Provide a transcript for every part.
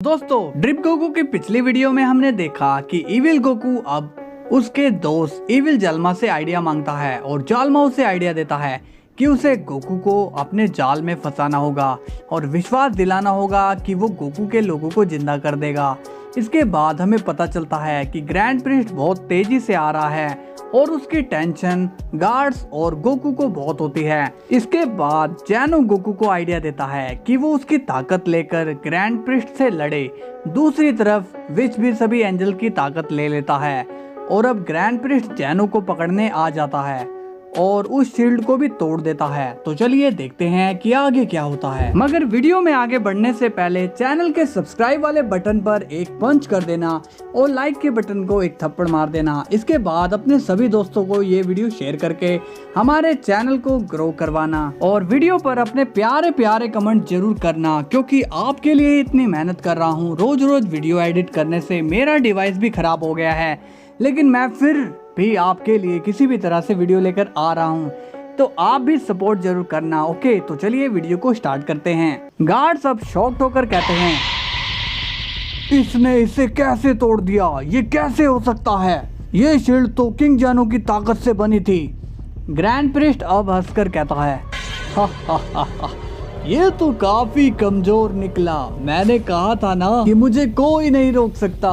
दोस्तों drip Goku की पिछली वीडियो में हमने देखा कि इविल गोकू अब उसके दोस्त इविल जाल्मा से आइडिया मांगता है और जाल्मा उसे आइडिया देता है कि उसे गोकू को अपने जाल में फंसाना होगा और विश्वास दिलाना होगा कि वो गोकू के लोगों को जिंदा कर देगा। इसके बाद हमें पता चलता है कि ग्रैंड प्रिस्ट बहुत तेजी से आ रहा है और उसकी टेंशन गार्ड्स और गोकू को बहुत होती है। इसके बाद जैनो गोकू को आइडिया देता है कि वो उसकी ताकत लेकर ग्रैंड प्रिस्ट से लड़े। दूसरी तरफ विच भी सभी एंजल की ताकत ले लेता है और अब ग्रैंड प्रिस्ट जैनो को पकड़ने आ जाता है और उस शील्ड को भी तोड़ देता है। तो चलिए देखते हैं कि आगे क्या होता है। मगर वीडियो में आगे बढ़ने से पहले चैनल के सब्सक्राइब वाले बटन पर एक पंच कर देना और लाइक के बटन को एक थप्पड़ मार देना। इसके बाद अपने सभी दोस्तों को ये वीडियो शेयर करके हमारे चैनल को ग्रो करवाना और वीडियो पर अपने प्यारे प्यारे कमेंट जरूर करना, क्योंकि आपके लिए इतनी मेहनत कर रहा हूँ। रोज रोज वीडियो एडिट करने से मेरा डिवाइस भी खराब हो गया है, लेकिन मैं फिर भी आपके लिए किसी भी तरह से वीडियो लेकर आ रहा हूँ, तो आप भी सपोर्ट जरूर करना। ओके, तो चलिए वीडियो को स्टार्ट करते हैं। गार्ड्स अब शॉक्ड होकर कहते हैं, इसने इसे कैसे तोड़ दिया? ये कैसे हो सकता है? ये शील्ड तो किंग जैनो की ताकत से बनी थी। ग्रैंड प्रिस्ट अब हंसकर कहता है, ये तो काफी कमजोर निकला। मैंने कहा था ना कि मुझे कोई नहीं रोक सकता।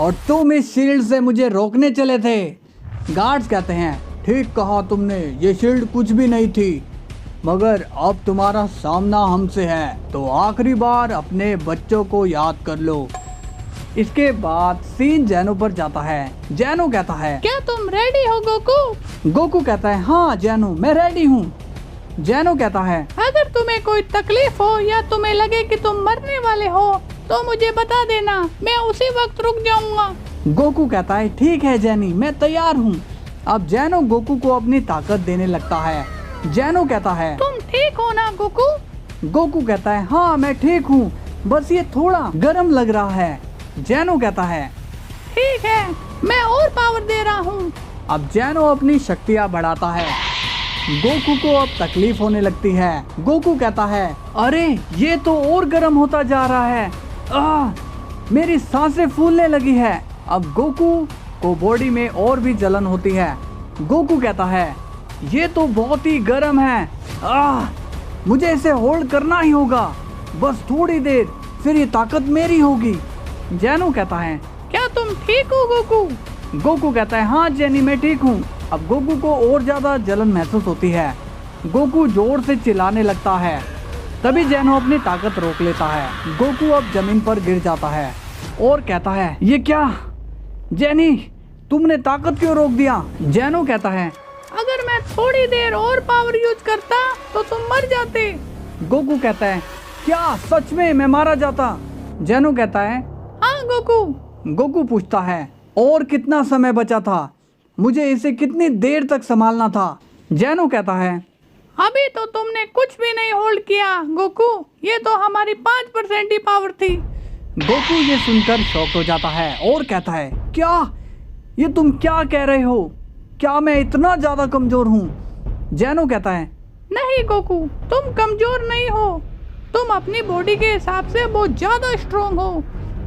और तुम इस शील्ड से मुझे रोकने चले थे। गार्ड्स कहते हैं, ठीक कहा तुमने, ये शील्ड कुछ भी नहीं थी, मगर अब तुम्हारा सामना हमसे है, तो आखिरी बार अपने बच्चों को याद कर लो। इसके बाद सीन जैनो पर जाता है। जैनो कहता है, क्या तुम रेडी हो गोकू? गोकू कहता है, हाँ जैनो मैं रेडी हूँ। जैनो कहता है, अगर तुम्हें कोई तकलीफ हो या तुम्हें लगे कि तुम मरने वाले हो तो मुझे बता देना, मैं उसी वक्त रुक जाऊंगा। गोकू कहता है, ठीक है जैनी, मैं तैयार हूँ। अब जैनो गोकू को अपनी ताकत देने लगता है। जैनो कहता है, तुम ठीक हो ना गोकू? गोकू कहता है, हाँ मैं ठीक हूँ, बस ये थोड़ा गर्म लग रहा है। जैनो कहता है, ठीक है, मैं और पावर दे रहा हूँ। अब जैनो अपनी शक्तियाँ बढ़ाता है। गोकू को अब तकलीफ होने लगती है। गोकू कहता है, अरे ये तो और गर्म होता जा रहा है, मेरी सांसें फूलने लगी है। अब गोकू को बॉडी में और भी जलन होती है। गोकू कहता है, ये तो बहुत ही गर्म है, मुझे इसे होल्ड करना ही होगा, बस थोड़ी देर, फिर ये ताकत मेरी होगी। जैनो कहता है, क्या तुम ठीक हो गोकू? गोकू कहता है, हाँ जैनी मैं ठीक हूँ। अब गोकू को और ज्यादा जलन महसूस होती है। गोकू जोर से चिल्लाने लगता है। तभी जैनो अपनी ताकत रोक लेता है। गोकू अब जमीन पर गिर जाता है और कहता है, ये क्या जैनी, तुमने ताकत क्यों रोक दिया? जैनो कहता है, अगर मैं थोड़ी देर और पावर यूज करता तो तुम मर जाते। गोकू कहता है, क्या सच में मैं मारा जाता? जैनो कहता है, हाँ गोकू। गोकू पूछता है, और कितना समय बचा था? मुझे इसे कितनी देर तक संभालना था? जैनो कहता है, अभी तो तुमने कुछ भी नहीं होल्ड किया गोकू, ये तो हमारी 5% ही पावर थी। गोकू ये सुनकर शॉक हो जाता है और कहता है, क्या ये तुम क्या कह रहे हो? क्या मैं इतना ज्यादा कमजोर हूँ? जैनो कहता है, नहीं गोकू, तुम कमजोर नहीं हो, तुम अपनी बॉडी के हिसाब से बहुत ज्यादा स्ट्रॉन्ग हो,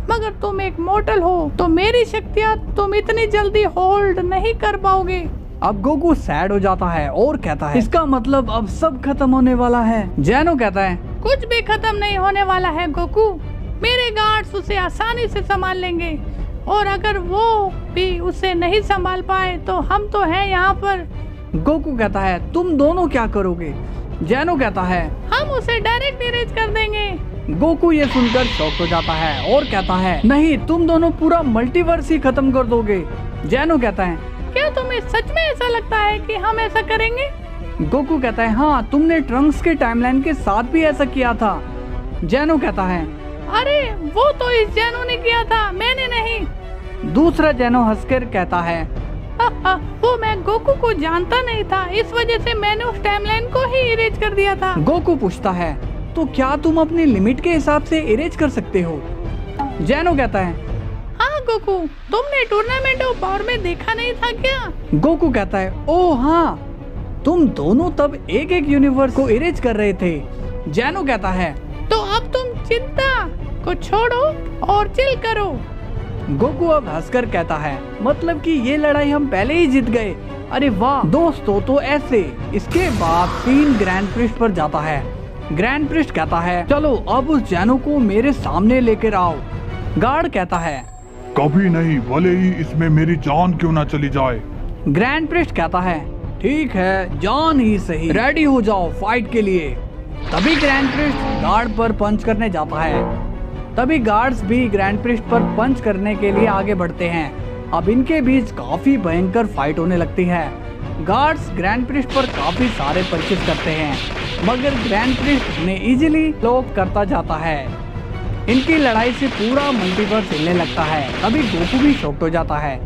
मगर तुम एक मॉर्टल हो, तो मेरी शक्तियाँ तुम इतनी जल्दी होल्ड नहीं कर पाओगे। अब गोकू सैड हो जाता है और कहता है, इसका मतलब अब सब खत्म होने वाला है। जैनो कहता है, कुछ भी खत्म नहीं होने वाला है गोकू, मेरे गार्ड्स उसे आसानी से संभाल लेंगे, और अगर वो भी उसे नहीं संभाल पाए तो हम तो हैं यहाँ पर। गोकू कहता है, तुम दोनों क्या करोगे? जैनो कहता है, हम उसे डायरेक्ट इरेज कर देंगे। गोकू ये सुनकर शॉक हो जाता है और कहता है, नहीं, तुम दोनों पूरा मल्टीवर्स ही खत्म कर दोगे। जैनो कहता है, क्या तुम्हें सच में ऐसा लगता है कि हम ऐसा करेंगे? गोकू कहता है, हाँ, तुमने ट्रंक्स के टाइमलाइन के साथ भी ऐसा किया था। जैनो कहता है, अरे वो तो इस जैनो ने किया था, मैंने नहीं। दूसरा जैनो हंसकर कहता है, वो मैं गोकू को जानता नहीं था, इस वजह से मैंने उस टाइमलाइन को ही इरेज कर दिया था। गोकू पूछता है, तो क्या तुम अपनी लिमिट के हिसाब से इरेज कर सकते हो? जैनो कहता है, हाँ गोकू, तुमने टूर्नामेंट ऑफ पावर में देखा नहीं था क्या? गोकू कहता है, ओ हाँ, तुम दोनों तब एक एक यूनिवर्स को इरेज कर रहे थे। जैनो कहता है, तो अब तुम चिंता को छोड़ो और चिल करो। गोकू अब हंसकर कहता है, मतलब कि ये लड़ाई हम पहले ही जीत गए। अरे वाह दोस्तों, तो ऐसे। इसके बाद सीन ग्रैंड प्रिस्ट पर जाता है। ग्रैंड प्रिस्ट कहता है, चलो अब उस जैनो को मेरे सामने लेकर आओ। गार्ड कहता है, कभी नहीं, भले ही इसमें मेरी जान क्यों ना चली जाए। ग्रैंड प्रिस्ट कहता है, ठीक है, जान ही सही, रेडी हो जाओ फाइट के लिए। तभी ग्रैंड प्रिस्ट गार्ड पर पंच करने जाता है। तभी गार्ड्स भी ग्रैंड प्रिस्ट पर पंच करने के लिए आगे बढ़ते हैं। अब इनके बीच काफी भयंकर फाइट होने लगती है। गार्ड्स ग्रैंड प्रिस्ट पर काफी सारे पंचेस करते हैं, मगर ग्रैंड प्रिस्ट उन्हें इजीली ब्लॉक करता जाता है। इनकी लड़ाई से पूरा मल्टीवर्स हिलने लगता है। तभी गोकू भी शॉक्ड हो जाता है।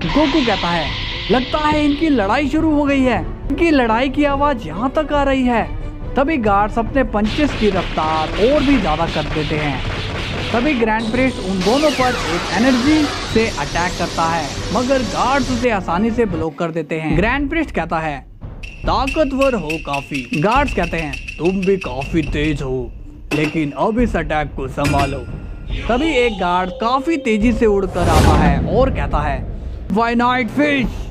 गोकू कहता है, लगता है इनकी लड़ाई शुरू हो गई है। इनकी लड़ाई की आवाज यहाँ तक आ रही है। तभी गार्ड्स अपने पंचेस की रफ्तार और भी ज्यादा कर देते हैं। तभी ग्रैंड प्रिस्ट उन दोनों पर एक एनर्जी से अटैक करता है, मगर गार्ड्स उसे आसानी से ब्लॉक कर देते हैं। ग्रैंड प्रिस्ट कहता है, ताकतवर हो काफी। गार्ड्स कहते हैं, तुम भी काफी तेज हो, लेकिन अब इस अटैक को संभालो। तभी एक गार्ड काफी तेजी से उड़कर आता है और कहता है, फाइनाइट फिश।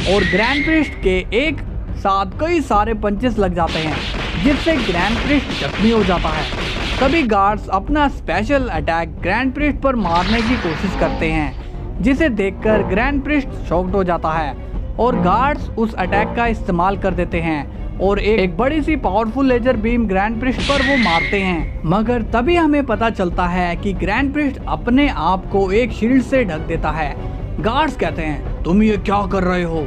और ग्रैंड प्रिस्ट के एक साथ कई सारे पंचेस लग जाते हैं, जिससे ग्रैंड प्रिस्ट जख्मी हो जाता है। तभी गार्ड्स अपना स्पेशल अटैक ग्रैंड प्रिस्ट पर मारने की कोशिश करते हैं, जिसे देखकर ग्रैंड प्रिस्ट शॉक्ड हो जाता है और गार्ड्स उस अटैक का इस्तेमाल कर देते हैं और एक बड़ी सी powerful laser beam grand priest पर वो मारते हैं। मगर तभी हमें पता चलता है कि ग्रैंड प्रिस्ट अपने आप को एक शील्ड से ढक देता है। गार्ड्स कहते हैं, तुम ये क्या कर रहे हो?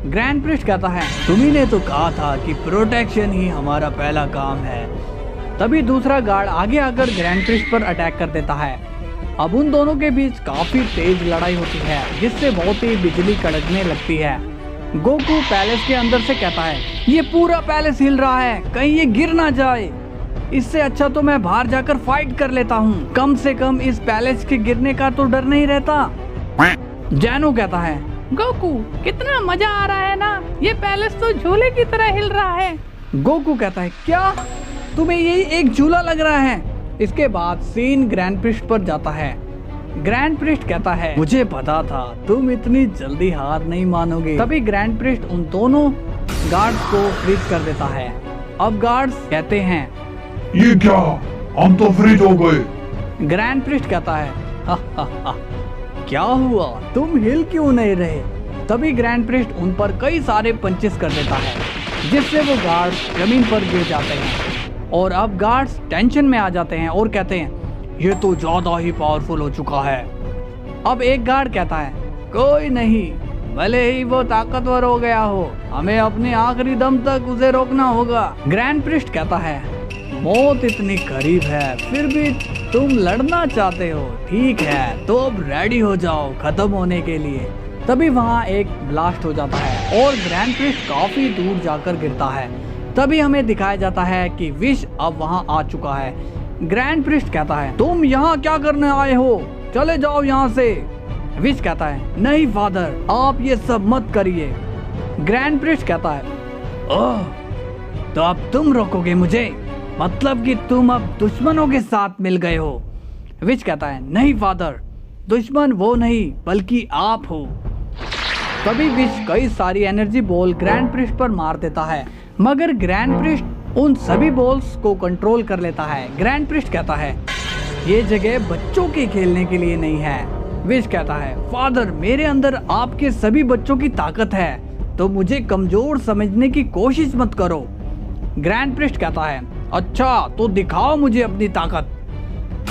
ग्रैंड प्रिस्ट कहता है, तुम्ही ने तो कहा था कि प्रोटेक्शन ही हमारा पहला काम है। तभी दूसरा गार्ड आगे आकर ग्रैंड प्रिस्ट पर अटैक कर देता है। अब उन दोनों के बीच काफी तेज लड़ाई होती है, जिससे बहुत ही बिजली कड़कने लगती है। गोकू पैलेस के अंदर से कहता है, ये पूरा पैलेस हिल रहा है, कहीं ये गिर ना जाए। इससे अच्छा तो मैं बाहर जाकर फाइट कर लेता हूँ, कम से कम इस पैलेस के गिरने का तो डर नहीं रहता। जैनो कहता है, गोकू कितना मजा आ रहा है ना, ये पैलेस तो झूले की तरह हिल रहा है। गोकू कहता है, क्या तुम्हें यही एक झूला लग रहा है? इसके बाद सीन ग्रैंड प्रिस्ट पर जाता है। ग्रैंड प्रिस्ट कहता है, मुझे पता था तुम इतनी जल्दी हार नहीं मानोगे। तभी ग्रैंड प्रिस्ट उन दोनों गार्ड्स को फ्रीज कर देता है। अब गार्ड्स कहते हैं, ये क्या, हम तो फ्रीज हो गए। ग्रैंड प्रिस्ट कहता है, हा, हा, हा, क्या हुआ, तुम हिल क्यों नहीं रहे? तभी ग्रैंड प्रिस्ट उन पर कई सारे पंचेस कर देता है, जिससे वो गार्ड्स जमीन पर गिर जाते हैं। और अब गार्ड्स टेंशन में आ जाते हैं और कहते हैं, ये तो ज्यादा ही पावरफुल हो चुका है। अब एक गार्ड कहता है, कोई नहीं, भले ही वो ताकतवर हो गया हो, हमें अपने आखिरी दम तक उसे रोकना होगा। ग्रैंड प्रिस्ट कहता है, मौत इतनी करीब है, फिर भी तुम लड़ना चाहते हो, ठीक है, तो अब रेडी हो जाओ खत्म होने के लिए। तभी वहाँ एक ब्लास्ट हो जाता है और ग्रैंड प्रिस्ट काफी दूर जाकर गिरता है। तभी हमें दिखाया जाता है कि विश अब वहाँ आ चुका है। ग्रैंड प्रिस्ट कहता है, तुम यहाँ क्या करने आए हो, चले जाओ यहाँ से। विश कहता है, नहीं फादर, आप ये सब मत करिए। ग्रैंड प्रिस्ट कहता है, ओह, तो अब तुम रोकोगे मुझे, मतलब कि तुम अब दुश्मनों के साथ मिल गए हो। विश कहता है, नहीं फादर, दुश्मन वो नहीं बल्कि आप हो। तभी विश कई सारी एनर्जी बॉल ग्रैंड प्रिस्ट पर मार देता है, मगर ग्रैंड प्रिस्ट उन सभी बॉल्स को कंट्रोल कर लेता है। ग्रैंड प्रिस्ट कहता है, ये जगह बच्चों के खेलने के लिए नहीं है। विश कहता है, फादर, मेरे अंदर आपके सभी बच्चों की ताकत है, तो मुझे कमजोर समझने की कोशिश मत करो। ग्रैंड प्रिस्ट कहता है, अच्छा तो दिखाओ मुझे अपनी ताकत।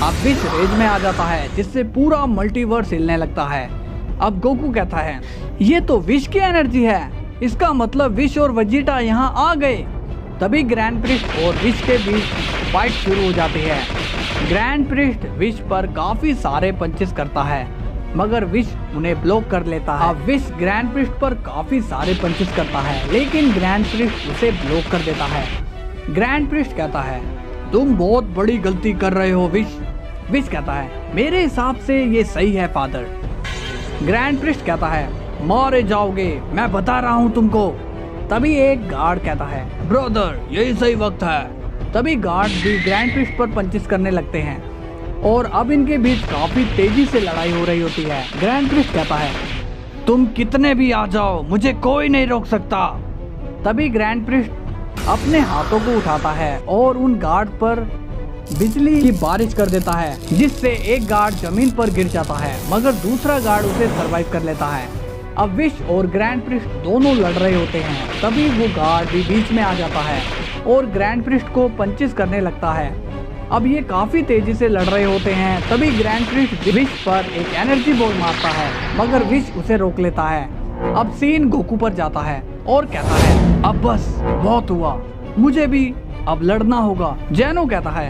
अब विश रेज में आ जाता है, जिससे पूरा मल्टीवर्स हिलने लगता है। अब गोकू कहता है, ये तो विश की एनर्जी है, इसका मतलब विश और वेजिटा यहाँ आ गए। तभी ग्रैंड प्रिस्ट और विश के बीच फाइट शुरू हो जाती है। ग्रैंड प्रिस्ट विश पर काफी सारे पंचेस करता है, मगर विश उन्हें ब्लॉक कर लेता है। अब विश ग्रैंड प्रिस्ट पर काफी सारे पंचेस करता है, लेकिन ग्रैंड प्रिस्ट उसे ब्लॉक कर देता है। ग्रैंड प्रिस्ट कहता है, तुम बहुत बड़ी गलती कर रहे हो विश। विश कहता है, मेरे हिसाब से ये सही है फादर। ग्रैंड प्रिस्ट कहता है, मारे जाओगे, मैं बता रहा हूँ तुमको। तभी एक गार्ड कहता है, ब्रदर, यही सही वक्त है। तभी गार्ड भी ग्रैंड प्रिस्ट पर पंचेस करने लगते हैं, और अब इनके बीच काफी तेजी से लड़ाई हो रही होती है। ग्रैंड प्रिस्ट कहता है, तुम कितने भी आ जाओ, मुझे कोई नहीं रोक सकता। तभी ग्रैंड प्रिस्ट अपने हाथों को उठाता है और उन गार्ड पर बिजली की बारिश कर देता है, जिससे एक गार्ड जमीन पर गिर जाता है, मगर दूसरा गार्ड उसे सरवाइव कर लेता है। अब विश और ग्रैंड प्रिस्ट दोनों लड़ रहे होते हैं, तभी वो गार्ड भी बीच में आ जाता है और ग्रैंड प्रिस्ट को पंचेस करने लगता है। अब ये काफी तेजी से लड़ रहे होते हैं, तभी ग्रैंड प्रिस्ट विश पर एक एनर्जी बॉल मारता है, मगर विश उसे रोक लेता है। अब सीन गोकू पर जाता है और कहता है, अब बस बहुत हुआ, मुझे भी अब लड़ना होगा। जेनो कहता है,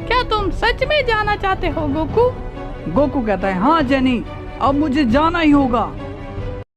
क्या तुम सच में जाना चाहते हो गोकू? गोकू कहता है, हाँ जेनी, अब मुझे जाना ही होगा।